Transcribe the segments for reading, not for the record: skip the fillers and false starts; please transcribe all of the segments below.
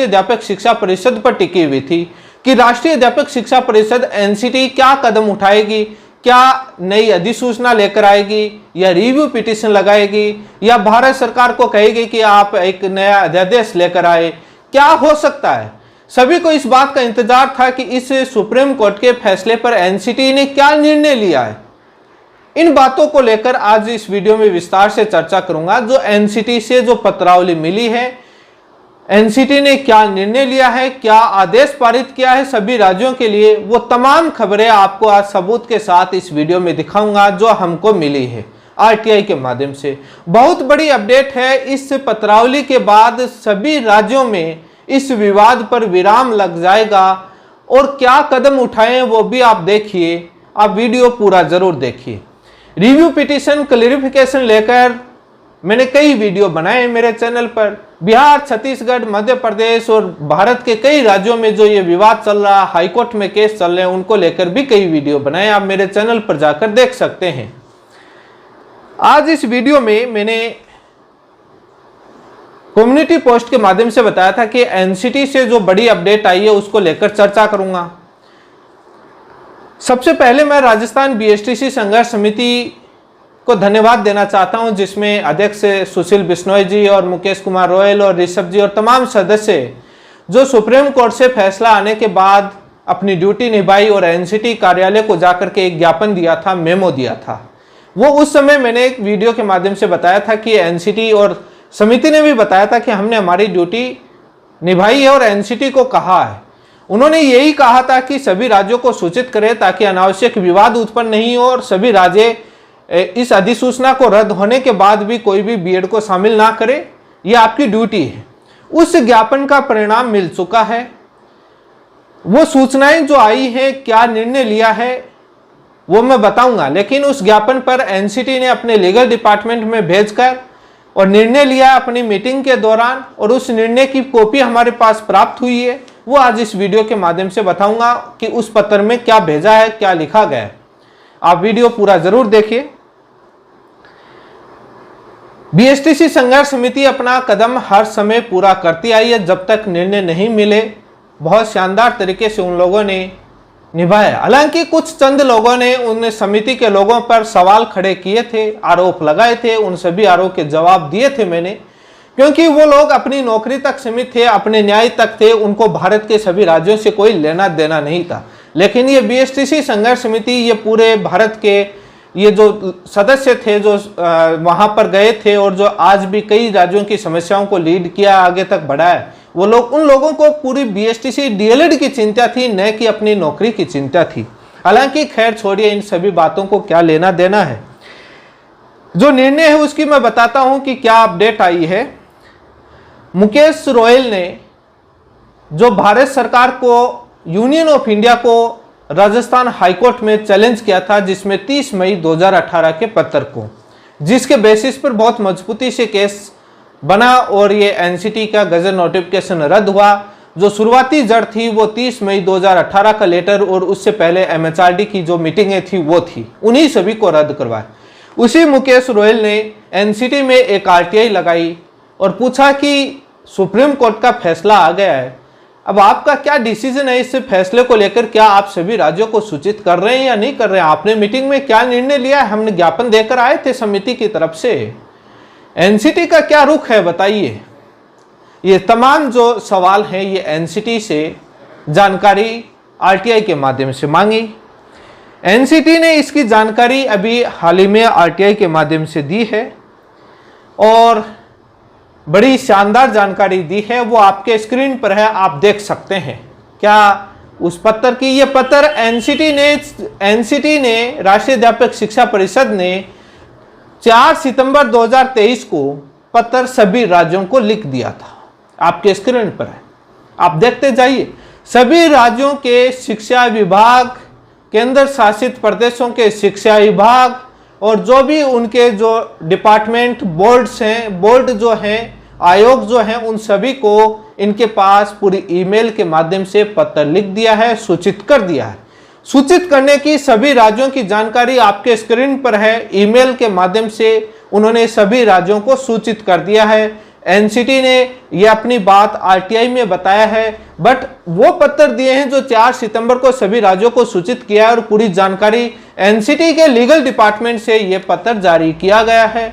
अध्यापक शिक्षा परिषद पर टिकी हुई थी कि राष्ट्रीय अध्यापक शिक्षा परिषद एनसीटी क्या कदम उठाएगी, क्या नई अधिसूचना लेकर आएगी या रिव्यू पिटीशन लगाएगी या भारत सरकार को कहेगी कि आप एक नया अध्यादेश लेकर आए, क्या हो सकता है। सभी को इस बात का इंतजार था कि इस सुप्रीम कोर्ट के फैसले पर एनसीटी ने क्या निर्णय लिया है। इन बातों को लेकर आज इस वीडियो में विस्तार से चर्चा करूंगा। जो एनसीटी से जो पत्रावली मिली है, एनसीटी ने क्या निर्णय लिया है, क्या आदेश पारित किया है सभी राज्यों के लिए, वो तमाम खबरें आपको आज सबूत के साथ इस वीडियो में दिखाऊंगा जो हमको मिली है आरटीआई के माध्यम से। बहुत बड़ी अपडेट है। इस पत्रावली के बाद सभी राज्यों में इस विवाद पर विराम लग जाएगा और क्या कदम उठाएं वो भी आप देखिए। आप वीडियो पूरा जरूर देखिए। रिव्यू पिटीशन क्लैरिफिकेशन लेकर मैंने कई वीडियो बनाए मेरे चैनल पर। बिहार, छत्तीसगढ़, मध्य प्रदेश और भारत के कई राज्यों में जो ये विवाद चल रहा, हाईकोर्ट में केस चल रहे हैं, उनको लेकर भी कई वीडियो बनाए। आप मेरे चैनल पर जाकर देख सकते हैं। आज इस वीडियो में मैंने कम्युनिटी पोस्ट के माध्यम से बताया था कि एनसीटी से जो बड़ी अपडेट आई है उसको लेकर चर्चा करूंगा। सबसे पहले मैं राजस्थान बीएसटीसी संघर्ष समिति को धन्यवाद देना चाहता हूं, जिसमें अध्यक्ष सुशील बिश्नोई जी और मुकेश कुमार रोयल और ऋषभ जी और तमाम सदस्य जो सुप्रीम कोर्ट से फैसला आने के बाद अपनी ड्यूटी निभाई और एनसीटी कार्यालय को जाकर के एक ज्ञापन दिया था, मेमो दिया था। वो उस समय मैंने एक वीडियो के माध्यम से बताया था कि एनसीटी और समिति ने भी बताया था कि हमने हमारी ड्यूटी निभाई है और एनसीटी को कहा है। उन्होंने यही कहा था कि सभी राज्यों को सूचित करें ताकि अनावश्यक विवाद उत्पन्न नहीं हो और सभी राज्य इस अधिसूचना को रद्द होने के बाद भी कोई भी बीएड को शामिल ना करे। यह आपकी ड्यूटी है। उस ज्ञापन का परिणाम मिल चुका है। वो सूचनाएं जो आई हैं, क्या निर्णय लिया है वो मैं बताऊंगा, लेकिन उस ज्ञापन पर एनसीटी ने अपने लीगल डिपार्टमेंट में भेजकर और निर्णय लिया अपनी मीटिंग के दौरान, और उस निर्णय की कॉपी हमारे पास प्राप्त हुई है। वो आज इस वीडियो के माध्यम से बताऊंगा कि उस पत्र में क्या भेजा है, क्या लिखा गया है। आप वीडियो पूरा जरूर देखिए। बीएसटीसी संघर्ष समिति अपना कदम हर समय पूरा करती आई है जब तक निर्णय नहीं मिले। बहुत शानदार तरीके से उन लोगों ने निभाया। हालांकि कुछ चंद लोगों ने उन समिति के लोगों पर सवाल खड़े किए थे, आरोप लगाए थे। उन सभी आरोप के जवाब दिए थे मैंने, क्योंकि वो लोग अपनी नौकरी तक सीमित थे, अपने न्याय तक थे। उनको भारत के सभी राज्यों से कोई लेना देना नहीं था। लेकिन ये बीएसटीसी संघर्ष समिति, ये पूरे भारत के ये जो सदस्य थे जो वहां पर गए थे और जो आज भी कई राज्यों की समस्याओं को लीड किया, आगे तक बढ़ाया, वो लोग, उन लोगों को पूरी बीएसटीसी डीएलएड की चिंता थी, न कि अपनी नौकरी की चिंता थी। हालांकि खैर छोड़िए, इन सभी बातों को क्या लेना देना है। जो निर्णय है उसकी मैं बताता हूं कि क्या अपडेट आई है। मुकेश रोयल ने जो भारत सरकार को, यूनियन ऑफ इंडिया को राजस्थान हाईकोर्ट में चैलेंज किया था, जिसमें 30 मई 2018 के पत्र को, जिसके बेसिस पर बहुत मजबूती से केस बना और ये एनसीटी का गजट नोटिफिकेशन रद्द हुआ। जो शुरुआती जड़ थी वो 30 मई 2018 का लेटर और उससे पहले एमएचआरडी की जो मीटिंगें थी वो थी, उन्हीं सभी को रद्द करवाया। उसी मुकेश रोयल ने एनसीटी में एक आरटीआई लगाई और पूछा कि सुप्रीम कोर्ट का फैसला आ गया है, अब आपका क्या डिसीजन है इस फैसले को लेकर? क्या आप सभी राज्यों को सूचित कर रहे हैं या नहीं कर रहे हैं? आपने मीटिंग में क्या निर्णय लिया है? हमने ज्ञापन देकर आए थे समिति की तरफ से। एनसीटी का क्या रुख है बताइए। ये तमाम जो सवाल हैं ये एनसीटी से जानकारी आरटीआई के माध्यम से मांगी। एनसीटी ने इसकी जानकारी अभी हाल ही में आरटीआई के माध्यम से दी है और बड़ी शानदार जानकारी दी है। वो आपके स्क्रीन पर है, आप देख सकते हैं। क्या उस पत्र की, ये पत्र एनसीटी ने राष्ट्रीय अध्यापक शिक्षा परिषद ने 4 सितंबर 2023 को पत्र सभी राज्यों को लिख दिया था। आपके स्क्रीन पर है, आप देखते जाइए। सभी राज्यों के शिक्षा विभाग, केंद्र शासित प्रदेशों के शिक्षा विभाग और जो भी उनके जो डिपार्टमेंट, बोर्ड्स हैं, बोर्ड जो हैं, आयोग जो हैं, उन सभी को इनके पास पूरी ईमेल के माध्यम से पत्र लिख दिया है, सूचित कर दिया है। सूचित करने की सभी राज्यों की जानकारी आपके स्क्रीन पर है। ईमेल के माध्यम से उन्होंने सभी राज्यों को सूचित कर दिया है। एनसीटी ने ये अपनी बात आरटीआई में बताया है, बट वो पत्र दिए हैं जो 4 सितंबर को सभी राज्यों को सूचित किया है और पूरी जानकारी एनसीटी के लीगल डिपार्टमेंट से ये पत्र जारी किया गया है।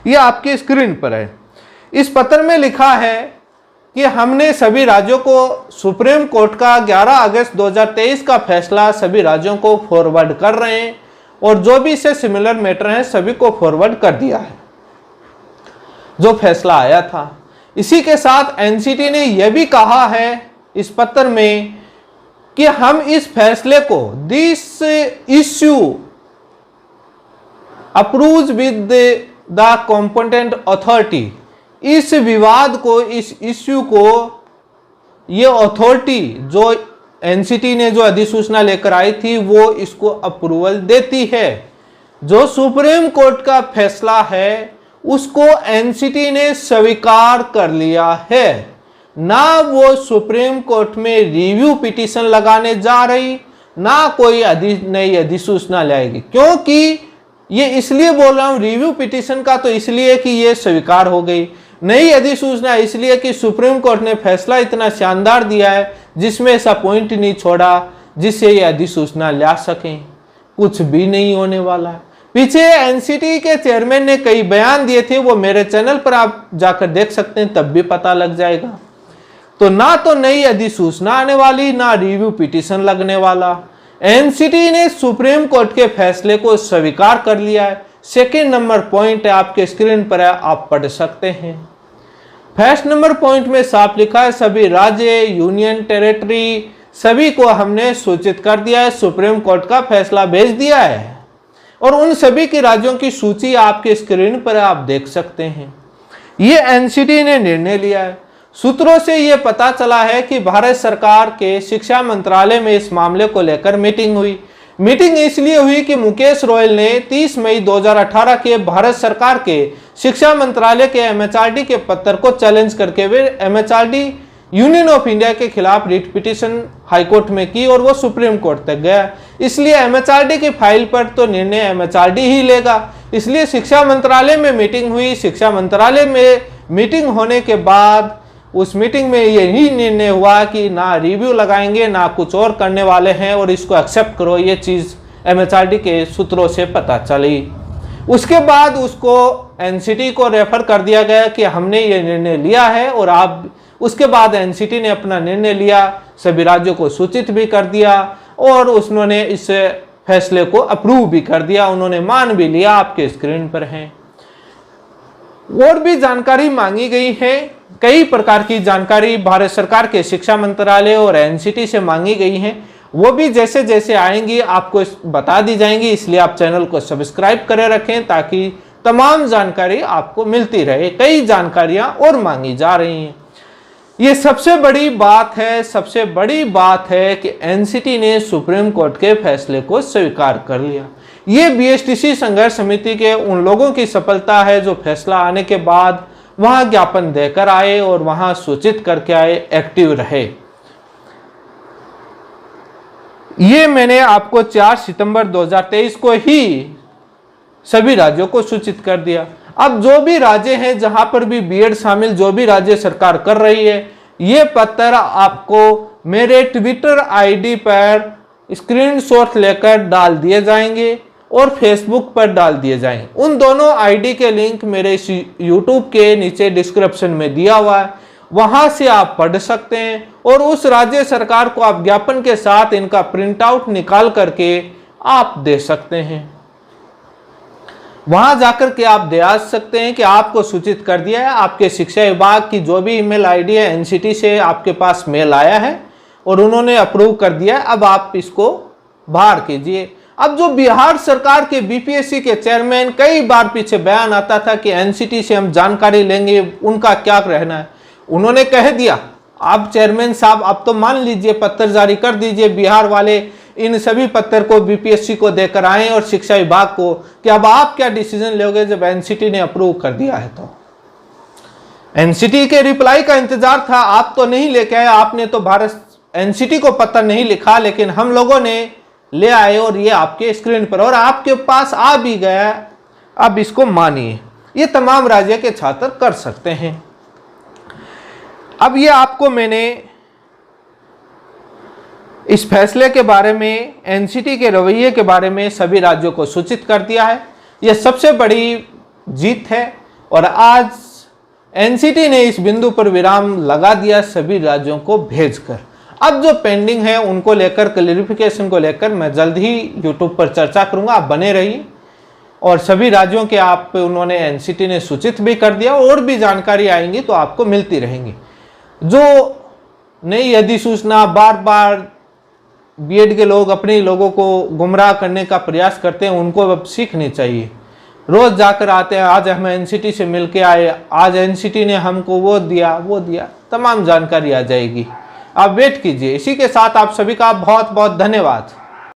ये आपकी स्क्रीन पर है। इस पत्र में लिखा है कि हमने सभी राज्यों को सुप्रीम कोर्ट का 11 अगस्त 2023 का फैसला सभी राज्यों को फॉरवर्ड कर रहे हैं और जो भी इससे सिमिलर मैटर हैं सभी को फॉरवर्ड कर दिया है जो फैसला आया था। इसी के साथ एनसीटी ने यह भी कहा है इस पत्र में कि हम इस फैसले को this issue approved with the competent authority, इस विवाद को, इस इश्यू को ये अथॉरिटी जो एनसीटी ने जो अधिसूचना लेकर आई थी वो इसको अप्रूवल देती है। जो सुप्रीम कोर्ट का फैसला है उसको एनसीटी ने स्वीकार कर लिया है, ना वो सुप्रीम कोर्ट में रिव्यू पिटीशन लगाने जा रही, ना कोई नई अधिसूचना लाएगी। क्योंकि ये इसलिए बोल रहा हूं रिव्यू पिटीशन का, तो इसलिए कि ये स्वीकार हो गई, नई अधिसूचना इसलिए कि सुप्रीम कोर्ट ने फैसला इतना शानदार दिया है जिसमें ऐसा पॉइंट नहीं छोड़ा जिससे ये अधिसूचना ला सकें। कुछ भी नहीं होने वाला है। पीछे एनसीटी के चेयरमैन ने कई बयान दिए थे, वो मेरे चैनल पर आप जाकर देख सकते हैं, तब भी पता लग जाएगा। तो ना तो नई अधिसूचना आने वाली, ना रिव्यू पिटीशन लगने वाला। एनसीटी ने सुप्रीम कोर्ट के फैसले को स्वीकार कर लिया है। सेकेंड नंबर पॉइंट है, आपके स्क्रीन पर है, आप पढ़ सकते हैं। फर्स्ट नंबर पॉइंट में साफ लिखा है सभी राज्य, यूनियन टेरिटरी सभी को हमने सूचित कर दिया है, सुप्रीम कोर्ट का फैसला भेज दिया है और उन सभी के राज्यों की सूची आपके स्क्रीन पर आप देख सकते हैं। ये एनसीटी ने निर्णय लिया है। सूत्रों से यह पता चला है कि भारत सरकार के शिक्षा मंत्रालय में इस मामले को लेकर मीटिंग हुई। मीटिंग इसलिए हुई कि मुकेश रॉयल ने 30 मई 2018 के भारत सरकार के शिक्षा मंत्रालय के एमएचआरडी के पत्र को चैलेंज करके वे एमएचआरडी यूनियन ऑफ इंडिया के खिलाफ रिट पिटीशन हाईकोर्ट में की और वो सुप्रीम कोर्ट तक गया। इसलिए एमएचआरडी की फाइल पर तो निर्णय एमएचआरडी ही लेगा। इसलिए शिक्षा मंत्रालय में मीटिंग हुई। शिक्षा मंत्रालय में मीटिंग होने के बाद उस मीटिंग में यही निर्णय हुआ कि ना रिव्यू लगाएंगे ना कुछ और करने वाले हैं और इसको एक्सेप्ट करो। ये चीज़ एमएचआरडी के सूत्रों से पता चली। उसके बाद उसको एनसीटी को रेफर कर दिया गया कि हमने ये निर्णय लिया है और आप, उसके बाद एनसीटी ने अपना निर्णय लिया, सभी राज्यों को सूचित भी कर दिया और उन्होंने इस फैसले को अप्रूव भी कर दिया, उन्होंने मान भी लिया। आपके स्क्रीन पर है। और भी जानकारी मांगी गई है, कई प्रकार की जानकारी भारत सरकार के शिक्षा मंत्रालय और एनसीटी से मांगी गई है। वो भी जैसे जैसे आएंगी आपको बता दी जाएंगी, इसलिए आप चैनल को सब्सक्राइब करे रखें ताकि तमाम जानकारी आपको मिलती रहे। कई जानकारियां और मांगी जा रही हैं। ये सबसे बड़ी बात है, सबसे बड़ी बात है कि एनसीटी ने सुप्रीम कोर्ट के फैसले को स्वीकार कर लिया। ये बीएसटीसी संघर्ष समिति के उन लोगों की सफलता है जो फैसला आने के बाद वहां ज्ञापन देकर आए और वहां सूचित करके आए, एक्टिव रहे। ये मैंने आपको 4 सितंबर 2023 को ही सभी राज्यों को सूचित कर दिया। अब जो भी राज्य हैं जहां पर भी बीएड शामिल जो भी राज्य सरकार कर रही है, ये पत्र आपको मेरे ट्विटर आईडी पर स्क्रीनशॉट लेकर डाल दिए जाएंगे और फेसबुक पर डाल दिए जाएंगे। उन दोनों आईडी के लिंक मेरे यूट्यूब के नीचे डिस्क्रिप्शन में दिया हुआ है, वहां से आप पढ़ सकते हैं और उस राज्य सरकार को आप ज्ञापन के साथ इनका प्रिंट आउट निकाल करके आप दे सकते हैं। वहां जाकर के आप दे आ सकते हैं कि आपको सूचित कर दिया है। आपके शिक्षा विभाग की जो भी ईमेल आईडी है, एनसीटी से आपके पास मेल आया है और उन्होंने अप्रूव कर दिया है। अब आप इसको बाहर कीजिए। अब जो बिहार सरकार के बीपीएससी के चेयरमैन, कई बार पीछे बयान आता था कि एनसीटी से हम जानकारी लेंगे, उनका क्या रहना है, उन्होंने कह दिया आप चेयरमैन साहब अब तो मान लीजिए, पत्र जारी कर दीजिए बिहार वाले इन सभी पत्र को बीपीएससी को देकर आए और शिक्षा विभाग को कि अब आप क्या डिसीजन लोगे जब एनसीटी ने अप्रूव कर दिया है। तो एनसीटी के रिप्लाई का इंतजार था, आप तो नहीं लेके आए, आपने तो भारत एनसीटी को पत्र नहीं लिखा, लेकिन हम लोगों ने ले आए और ये आपके स्क्रीन पर और आपके पास आ भी गया। अब इसको मानिए, ये तमाम राज्य के छात्र कर सकते हैं। अब ये आपको मैंने इस फैसले के बारे में, एनसीटी के रवैये के बारे में सभी राज्यों को सूचित कर दिया है। यह सबसे बड़ी जीत है और आज एनसीटी ने इस बिंदु पर विराम लगा दिया सभी राज्यों को भेजकर। अब जो पेंडिंग है उनको लेकर, क्लैरिफिकेशन को लेकर मैं जल्द ही यूट्यूब पर चर्चा करूंगा, आप बने रहिए। और सभी राज्यों के आप उन्होंने, एनसीटी ने सूचित भी कर दिया, और भी जानकारी आएंगी तो आपको मिलती रहेंगी। जो नई अधिसूचना बार बार बीएड के लोग अपने लोगों को गुमराह करने का प्रयास करते हैं, उनको अब सीखनी चाहिए। रोज जाकर आते हैं, आज हम एनसीटी से मिलके आए, आज एनसीटी ने हमको वो दिया, तमाम जानकारी आ जाएगी। आप वेट कीजिए। इसी के साथ आप सभी का बहुत बहुत धन्यवाद।